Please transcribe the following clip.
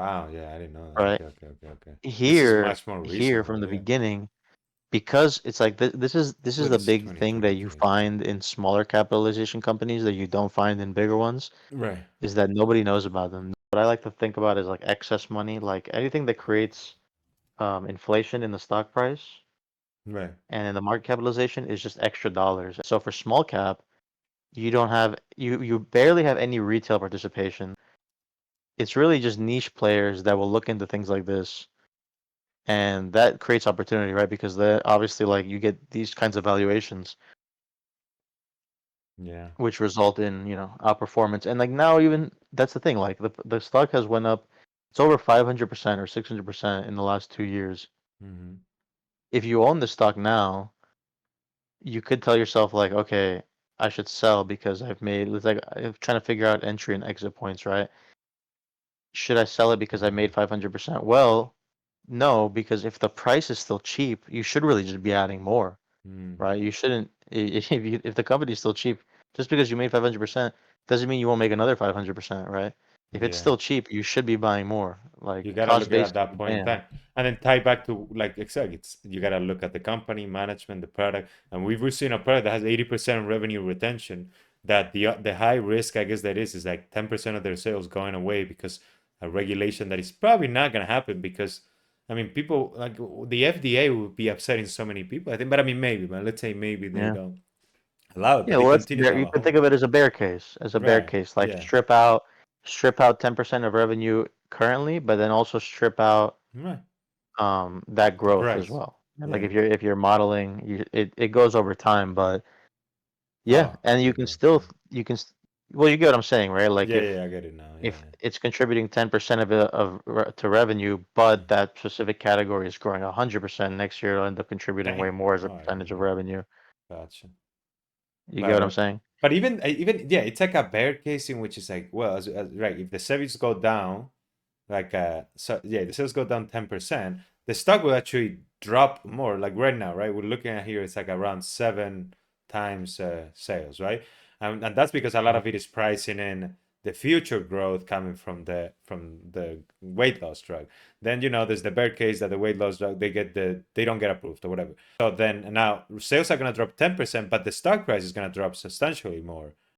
Wow, yeah, I didn't know that. right? Okay, okay, okay, okay. This is Here, much more here recent from though, the yeah. beginning, because it's like this is Well, the this is big thing that you 2023. find in smaller capitalization companies that you don't find in bigger ones, Right, is that nobody knows about them. What I like to think about is like excess money, like anything that creates inflation in the stock price right. and in the market capitalization is just extra dollars. So for small cap, you don't have you barely have any retail participation. It's really just niche players that will look into things like this, and that creates opportunity, right? Because the obviously like you get these kinds of valuations Yeah. which result in, outperformance. And like now even that's the thing, like the stock has went up, it's over 500% or 600% in the last 2 years. Mm-hmm. If you own the stock now, you could tell yourself like, okay, I should sell because it's like I'm trying to figure out entry and exit points, right? Should I sell it because I Yeah. made 500%? Well, no, because if the price is still cheap, you should really just be adding more, Mm. right? You shouldn't if the company's still cheap, just because you made 500% doesn't mean you won't make another 500%, right? If it's Yeah. still cheap, you should be buying more. You Like gotta cost look at it at basis that is point in banned. time, and then tie back to like exactly. It's you gotta look at the company management, the product, and we've seen a product that has 80% revenue retention. That the high risk, I guess, that is like 10% of their sales going away because a regulation that is probably not gonna happen because. I mean, people like the FDA would be upsetting so many people. I think, but I mean, maybe, but let's say maybe they Yeah. don't allow it, but Yeah, they well, continue to have you a can think home. of it as a bear case, Right. like Yeah. strip out 10% of revenue currently, but then also strip out Right. that The growth as price. well. And like Yeah. if you're modeling, it goes over time, but yeah, Oh, and you okay, can okay, still okay. well, you get what I'm saying, right? Like Yeah, yeah, I get it now. Yeah, if it's contributing 10% of it to revenue, yeah. but that specific category is growing 100% next year, it'll end up contributing way Damn. more as a All right, percentage of okay. revenue. Gotcha. You get Right, what I'm right. saying? But even yeah, it's like a bear case in which it's like, well, right, if the sales go down, like so yeah, the sales go down 10%, the stock will actually drop more. Like right now, right? We're looking at here, it's like around 7 times sales, right? And that's because a lot Uh, of it is pricing in the future growth coming from the weight loss drug. Then there's the bear case that the weight loss drug they don't get approved or whatever. So then now sales are gonna drop 10%, but the stock price is gonna drop substantially more